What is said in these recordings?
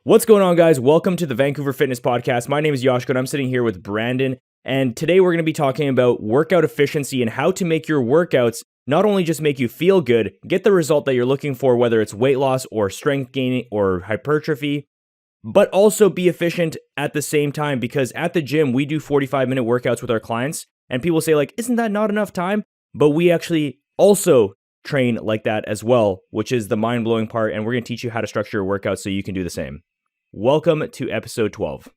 What's going on, guys? Welcome to the Vancouver Fitness Podcast. My name is Josko, and I'm sitting here with Brandon. And today we're going to be talking about workout efficiency and how to make your workouts not only just make you feel good, get the result that you're looking for, whether it's weight loss or strength gaining or hypertrophy, but also be efficient at the same time. Because at the gym, we do 45-minute workouts with our clients, and people say, like, isn't that not enough time? But we actually also train like that as well, which is the mind-blowing part, and we're going to teach you how to structure your workouts so you can do the same. Welcome to episode 12.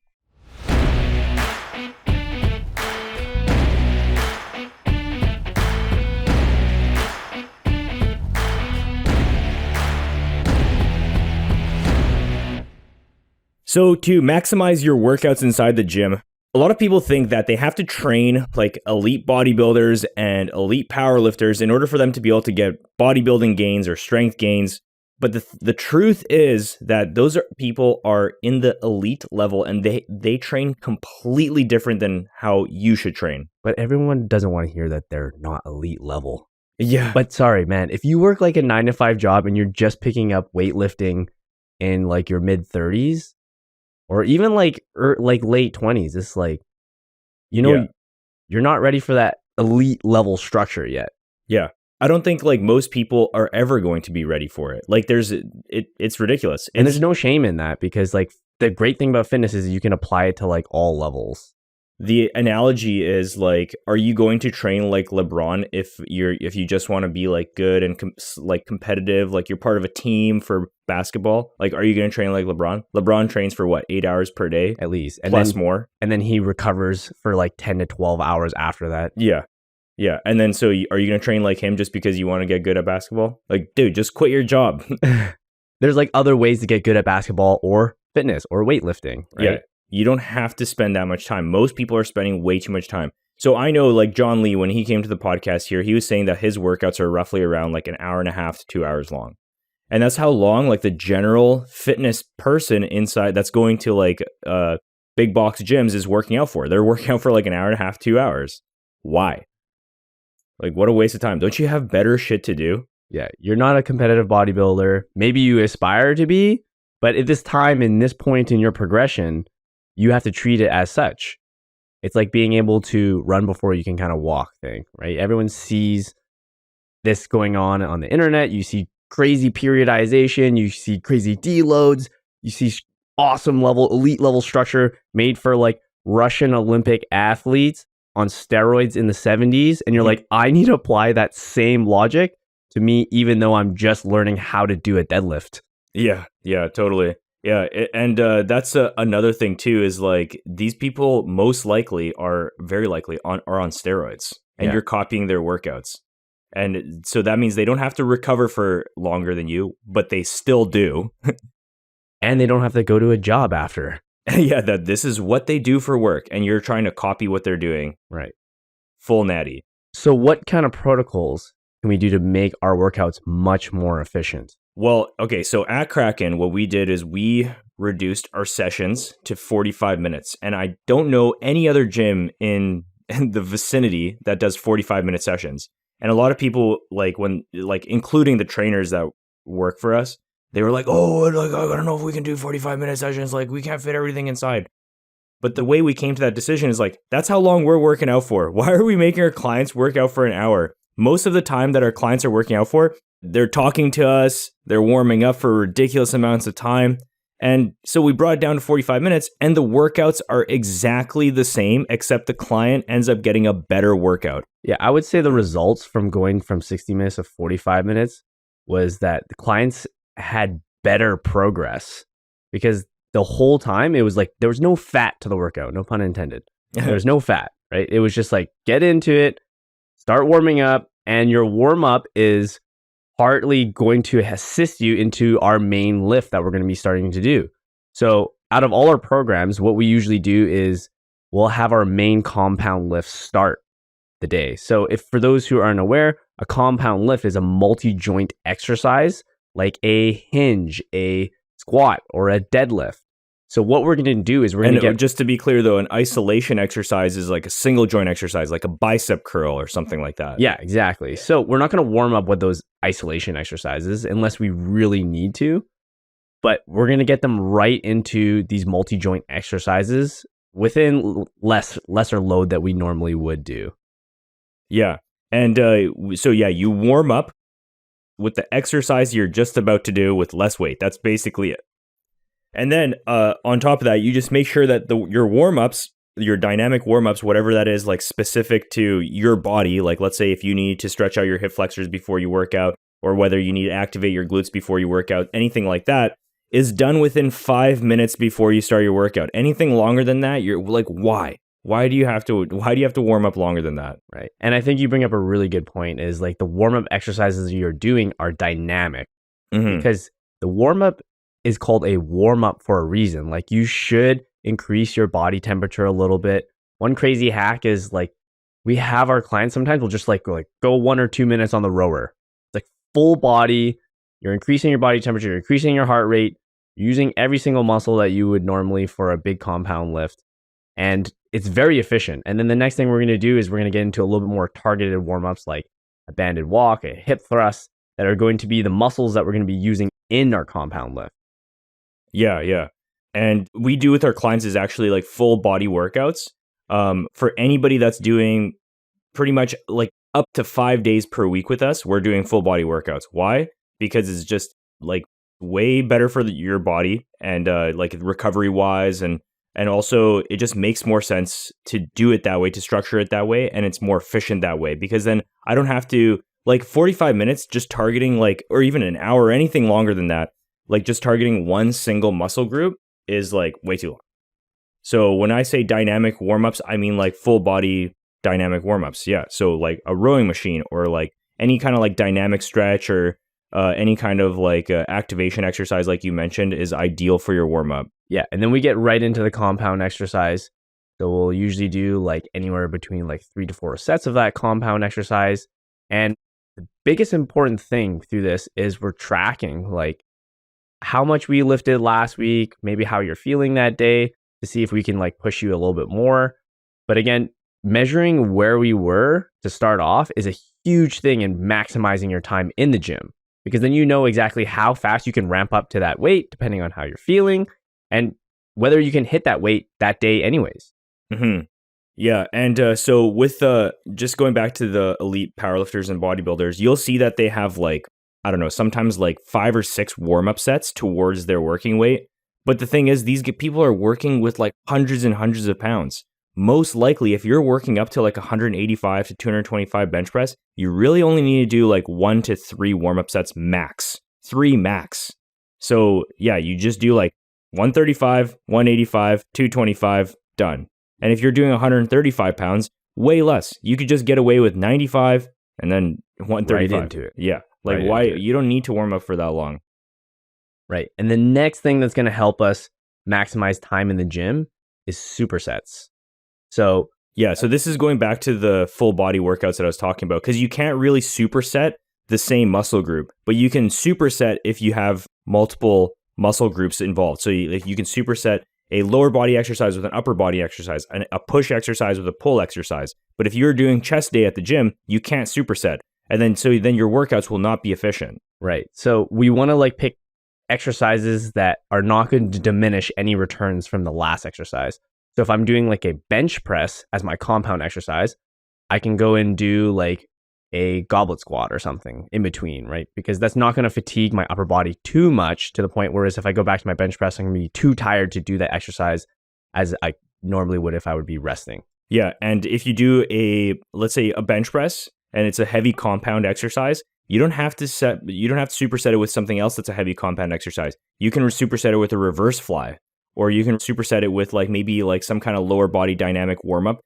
So to maximize your workouts inside the gym, a lot of people think that they have to train like elite bodybuilders and elite powerlifters in order for them to be able to get bodybuilding gains or strength gains. But the truth is that those people are in the elite level, and they train completely different than how you should train. But everyone doesn't want to hear that they're not elite level. Yeah. But sorry, man, if you work like a 9-to-5 job and you're just picking up weightlifting in like your mid-30s or even like late 20s, it's like, you're not ready for that elite level structure yet. Yeah. I don't think like most people are ever going to be ready for it. Like it's ridiculous. And there's no shame in that, because like the great thing about fitness is you can apply it to like all levels. The analogy is like, are you going to train like LeBron if you just want to be like good and like competitive, like you're part of a team for basketball? Like, are you going to train like LeBron? LeBron trains for what, 8 hours per day? At least. And plus then, more. And then he recovers for like 10 to 12 hours after that. Yeah. Yeah. And then so are you going to train like him just because you want to get good at basketball? Like, dude, just quit your job. There's like other ways to get good at basketball or fitness or weightlifting, right? Yeah. You don't have to spend that much time. Most people are spending way too much time. So I know like John Lee, when he came to the podcast here, he was saying that his workouts are roughly around like an hour and a half to 2 hours long. And that's how long like the general fitness person inside that's going to like big box gyms is working out for. They're working out for like an hour and a half, 2 hours. Why? Like, what a waste of time. Don't you have better shit to do? Yeah, you're not a competitive bodybuilder. Maybe you aspire to be, but at this time, in this point in your progression, you have to treat it as such. It's like being able to run before you can kind of walk thing, right? Everyone sees this going on the internet. You see crazy periodization. You see crazy deloads. You see awesome elite level structure made for like Russian Olympic athletes on steroids in the 70s. And you're like, I need to apply that same logic to me, even though I'm just learning how to do a deadlift. Yeah, totally. Yeah, and that's another thing too, is like these people most likely are very likely on steroids, and you're copying their workouts. And so that means they don't have to recover for longer than you, but they still do. And they don't have to go to a job after. Yeah, that this is what they do for work, and you're trying to copy what they're doing. Right. Full natty. So what kind of protocols can we do to make our workouts much more efficient? Well, okay, so at Kraken, what we did is we reduced our sessions to 45 minutes. And I don't know any other gym in the vicinity that does 45-minute sessions. And a lot of people, like including the trainers that work for us, they were like, oh, like, I don't know if we can do 45-minute sessions. Like, we can't fit everything inside. But the way we came to that decision is like, that's how long we're working out for. Why are we making our clients work out for an hour? Most of the time that our clients are working out for, they're talking to us, they're warming up for ridiculous amounts of time. And so we brought it down to 45 minutes, and the workouts are exactly the same, except the client ends up getting a better workout. Yeah, I would say the results from going from 60 minutes to 45 minutes was that the clients had better progress, because the whole time it was like there was no fat to the workout, no pun intended. There was no fat, right? It was just like, get into it, start warming up, and your warm up is partly going to assist you into our main lift that we're going to be starting to do. So out of all our programs, what we usually do is we'll have our main compound lift start the day. So if for those who aren't aware, a compound lift is a multi-joint exercise like a hinge, a squat, or a deadlift. So what we're going to do is we're going to get... Just to be clear though, an isolation exercise is like a single joint exercise, like a bicep curl or something like that. Yeah, exactly. So we're not going to warm up with those isolation exercises unless we really need to. but we're going to get them right into these multi-joint exercises within lesser load that we normally would do. Yeah. And so, yeah, you warm up with the exercise you're just about to do with less weight. That's basically it. And then on top of that, you just make sure that your warm-ups, your dynamic warm-ups, whatever that is, like specific to your body, like let's say if you need to stretch out your hip flexors before you work out, or whether you need to activate your glutes before you work out, anything like that, is done within 5 minutes before you start your workout. Anything longer than that, you're like, why? Why do you have to warm up longer than that? Right. And I think you bring up a really good point is like the warm-up exercises you're doing are dynamic because the warm-up is called a warm-up for a reason. Like you should increase your body temperature a little bit. One crazy hack is like we have our clients sometimes will just like go 1 or 2 minutes on the rower. It's like full body. You're increasing your body temperature, you're increasing your heart rate, using every single muscle that you would normally for a big compound lift. And it's very efficient. And then the next thing we're going to do is we're going to get into a little bit more targeted warm-ups like a banded walk, a hip thrust that are going to be the muscles that we're going to be using in our compound lift. Yeah. And we do with our clients is actually like full body workouts. For anybody that's doing pretty much like up to 5 days per week with us, we're doing full body workouts. Why? Because it's just like way better for your body and like recovery wise. And also it just makes more sense to do it that way, to structure it that way. And it's more efficient that way because then I don't have to like 45 minutes just targeting like, or even an hour or anything longer than that. Like just targeting one single muscle group is like way too long. So when I say dynamic warmups, I mean like full body dynamic warmups. Yeah. So like a rowing machine or like any kind of like dynamic stretch or any kind of like activation exercise like you mentioned is ideal for your warm up. Yeah. And then we get right into the compound exercise. So we'll usually do like anywhere between like 3 to 4 sets of that compound exercise. And the biggest important thing through this is we're tracking like how much we lifted last week, maybe how you're feeling that day to see if we can like push you a little bit more. But again, measuring where we were to start off is a huge thing in maximizing your time in the gym because then you know exactly how fast you can ramp up to that weight depending on how you're feeling and whether you can hit that weight that day anyways. Yeah. And so with just going back to the elite powerlifters and bodybuilders, you'll see that they have like, I don't know, sometimes like 5 or 6 warm-up sets towards their working weight. But the thing is, these people are working with like hundreds and hundreds of pounds. Most likely, if you're working up to like 185 to 225 bench press, you really only need to do like 1 to 3 warm-up sets max. 3 max. So yeah, you just do like 135, 185, 225, done. And if you're doing 135 pounds, way less. You could just get away with 95 and then 135. Right into it. Yeah. Like right why you don't need to warm up for that long. Right. And the next thing that's going to help us maximize time in the gym is supersets. So yeah, so this is going back to the full body workouts that I was talking about because you can't really superset the same muscle group, but you can superset if you have multiple muscle groups involved. So you can superset a lower body exercise with an upper body exercise, and a push exercise with a pull exercise. But if you're doing chest day at the gym, you can't superset. And then your workouts will not be efficient. Right. So we want to like pick exercises that are not going to diminish any returns from the last exercise. So if I'm doing like a bench press as my compound exercise, I can go and do like a goblet squat or something in between, right? Because that's not going to fatigue my upper body too much to the point whereas if I go back to my bench press, I'm going to be too tired to do that exercise as I normally would if I would be resting. Yeah. And if you do let's say a bench press and it's a heavy compound exercise, you don't have to superset it with something else that's a heavy compound exercise. You can superset it with a reverse fly, or you can superset it with like maybe like some kind of lower body dynamic warm up,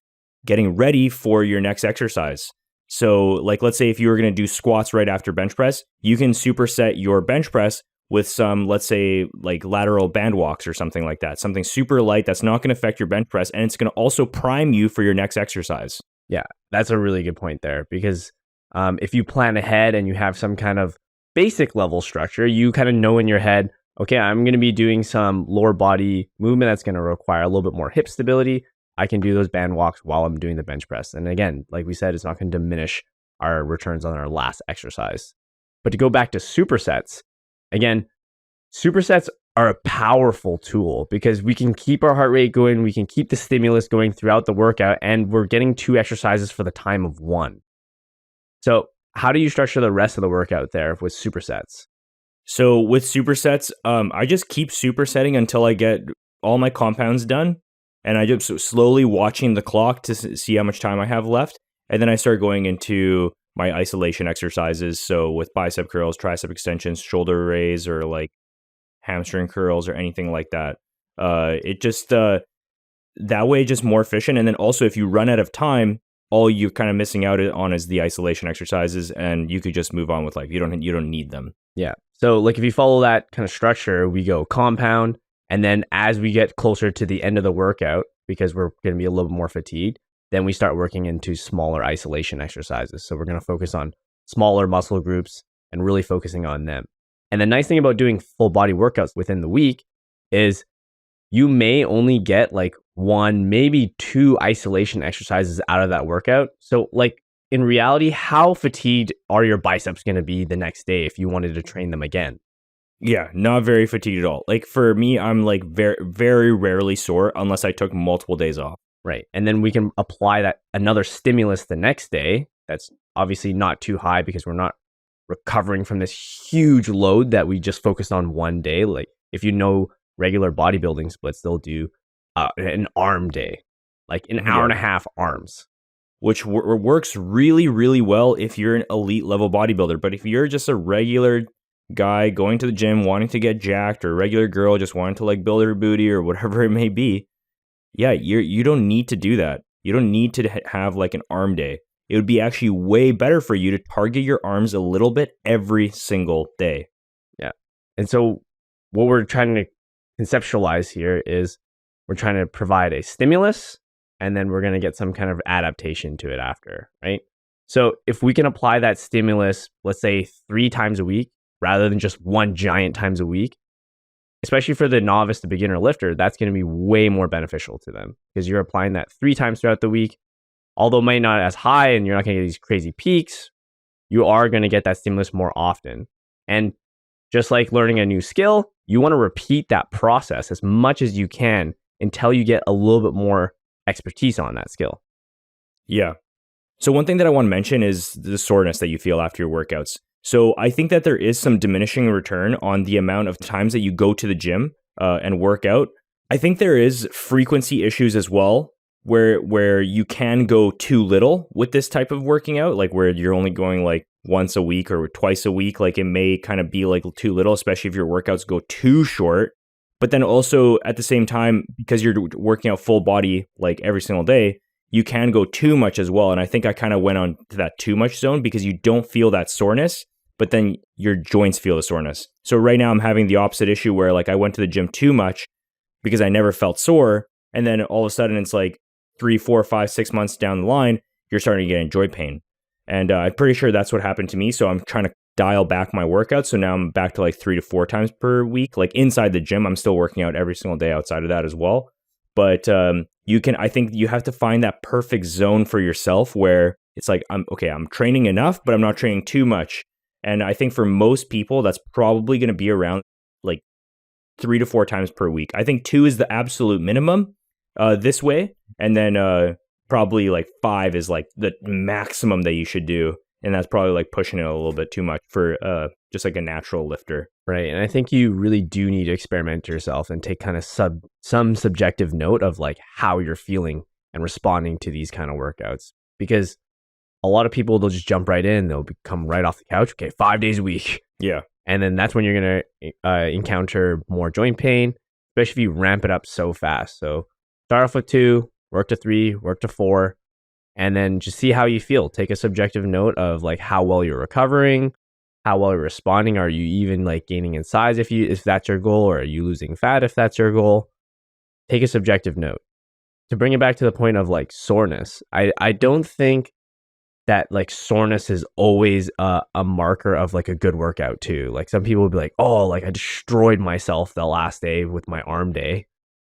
getting ready for your next exercise. So like, let's say if you were going to do squats right after bench press, you can superset your bench press with some, let's say like lateral band walks or something like that, something super light that's not going to affect your bench press. And it's going to also prime you for your next exercise. Yeah, that's a really good point there because if you plan ahead and you have some kind of basic level structure, you kind of know in your head, okay, I'm going to be doing some lower body movement that's going to require a little bit more hip stability. I can do those band walks while I'm doing the bench press. And again, like we said, it's not going to diminish our returns on our last exercise. But to go back to supersets, again, supersets are a powerful tool because we can keep our heart rate going, we can keep the stimulus going throughout the workout, and we're getting 2 exercises for the time of 1. So how do you structure the rest of the workout there with supersets? So with supersets, I just keep supersetting until I get all my compounds done, and I just slowly watching the clock to see how much time I have left, and then I start going into my isolation exercises. So with bicep curls, tricep extensions, shoulder raise, or like hamstring curls or anything like that. It just that way just more efficient. And then also if you run out of time, all you're kind of missing out on is the isolation exercises, and you could just move on with life. You don't need them. Yeah. So like if you follow that kind of structure, we go compound, and then as we get closer to the end of the workout, because we're going to be a little bit more fatigued, then we start working into smaller isolation exercises. So we're going to focus on smaller muscle groups and really focusing on them. And the nice thing about doing full body workouts within the week is you may only get like 1, maybe 2 isolation exercises out of that workout. So like in reality, how fatigued are your biceps going to be the next day if you wanted to train them again? Yeah, not very fatigued at all. Like for me, I'm like very, very rarely sore unless I took multiple days off. Right. And then we can apply that another stimulus the next day. That's obviously not too high because we're not recovering from this huge load that we just focused on one day. Like if you know regular bodybuilding splits, they'll do an arm day, like an hour and a half arms, which works really, really well if you're an elite level bodybuilder. But if you're just a regular guy going to the gym, wanting to get jacked, or a regular girl just wanting to like build her booty or whatever it may be, yeah, you don't need to do that. You don't need to have like an arm day. It would be actually way better for you to target your arms a little bit every single day. Yeah. And so what we're trying to conceptualize here is we're trying to provide a stimulus, and then we're going to get some kind of adaptation to it after, right? So if we can apply that stimulus, let's say 3 times a week, rather than just 1 giant times a week, especially for the novice to beginner lifter, that's going to be way more beneficial to them because you're applying that 3 times throughout the week. Although it might not as high and you're not going to get these crazy peaks, you are going to get that stimulus more often. And just like learning a new skill, you want to repeat that process as much as you can until you get a little bit more expertise on that skill. Yeah. So one thing that I want to mention is the soreness that you feel after your workouts. So I think that there is some diminishing return on the amount of times that you go to the gym and work out. I think there is frequency issues as well, where you can go too little with this type of working out, like where you're only going like once a week or twice a week. Like it may kind of be like too little, especially if your workouts go too short. But then also at the same time, because you're working out full body like every single day, you can go too much as well. And I think I kind of went on to that too much zone because you don't feel that soreness, but then your joints feel the soreness. So right now I'm having the opposite issue where like I went to the gym too much because I never felt sore. And then all of a sudden it's like 3, 4, 5, 6 months down the line, you're starting to get joint pain. And I'm pretty sure that's what happened to me. So I'm trying to dial back my workouts. So now I'm back to like 3 to 4 times per week. Like inside the gym, I'm still working out every single day outside of that as well. But I think you have to find that perfect zone for yourself where it's like, I'm training enough, but I'm not training too much. And I think for most people, that's probably going to be around like 3 to 4 times per week. I think 2 is the absolute minimum this way. And then probably like 5 is like the maximum that you should do. And that's probably like pushing it a little bit too much for just like a natural lifter. Right. And I think you really do need to experiment yourself and take kind of some subjective note of like how you're feeling and responding to these kind of workouts. Because a lot of people, they'll just jump right in. They'll come right off the couch. Okay, 5 days a week. Yeah. And then that's when you're going to encounter more joint pain, especially if you ramp it up so fast. So start off with 2, work to 3, work to 4, and then just see how you feel. Take a subjective note of like how well you're recovering, how well you're responding. Are you even like gaining in size if that's your goal, or are you losing fat if that's your goal? Take a subjective note. To bring it back to the point of like soreness, I don't think that like soreness is always a marker of like a good workout too. Like some people will be like, oh, like I destroyed myself the last day with my arm day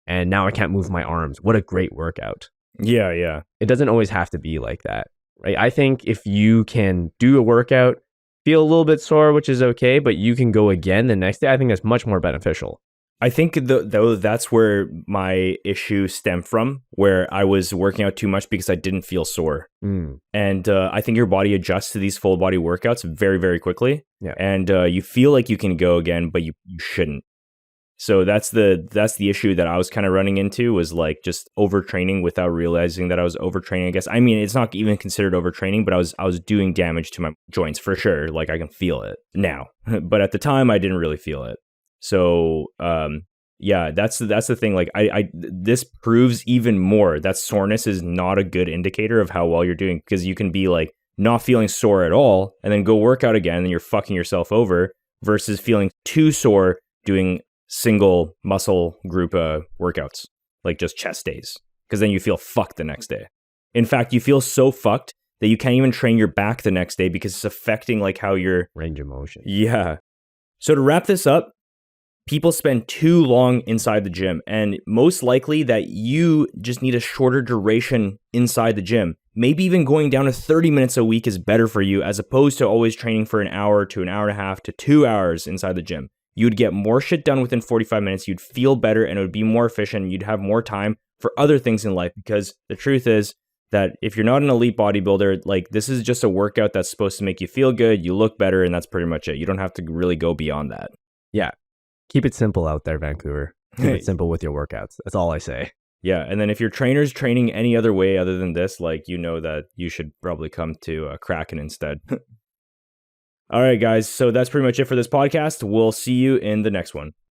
and now I can't move my arms. What a great workout. Yeah, yeah. It doesn't always have to be like that, right? I think if you can do a workout, feel a little bit sore, which is okay, but you can go again the next day, I think that's much more beneficial. I think though that's where my issue stemmed from, where I was working out too much because I didn't feel sore. And I think your body adjusts to these full body workouts very, very quickly. Yeah. And you feel like you can go again, but you shouldn't. So that's the issue that I was kind of running into, was like just overtraining without realizing that I was overtraining, I guess. I mean, it's not even considered overtraining, but I was doing damage to my joints for sure. Like I can feel it now, but at the time I didn't really feel it. So, yeah, that's the thing. Like this proves even more that soreness is not a good indicator of how well you're doing, because you can be like not feeling sore at all and then go work out again and you're fucking yourself over, versus feeling too sore doing single muscle group workouts, like just chest days, because then you feel fucked the next day. In fact, you feel so fucked that you can't even train your back the next day because it's affecting like how your range of motion. Yeah. So to wrap this up, people spend too long inside the gym, and most likely that you just need a shorter duration inside the gym. Maybe even going down to 30 minutes a week is better for you, as opposed to always training for an hour to an hour and a half to 2 hours inside the gym. You'd get more shit done within 45 minutes. You'd feel better and it would be more efficient. You'd have more time for other things in life, because the truth is that if you're not an elite bodybuilder, like this is just a workout that's supposed to make you feel good, you look better, and that's pretty much it. You don't have to really go beyond that. Yeah. Keep it simple out there, Vancouver. Keep it simple with your workouts. That's all I say. Yeah, and then if your trainer's training any other way other than this, like, you know that you should probably come to Kraken instead. All right, guys. So that's pretty much it for this podcast. We'll see you in the next one.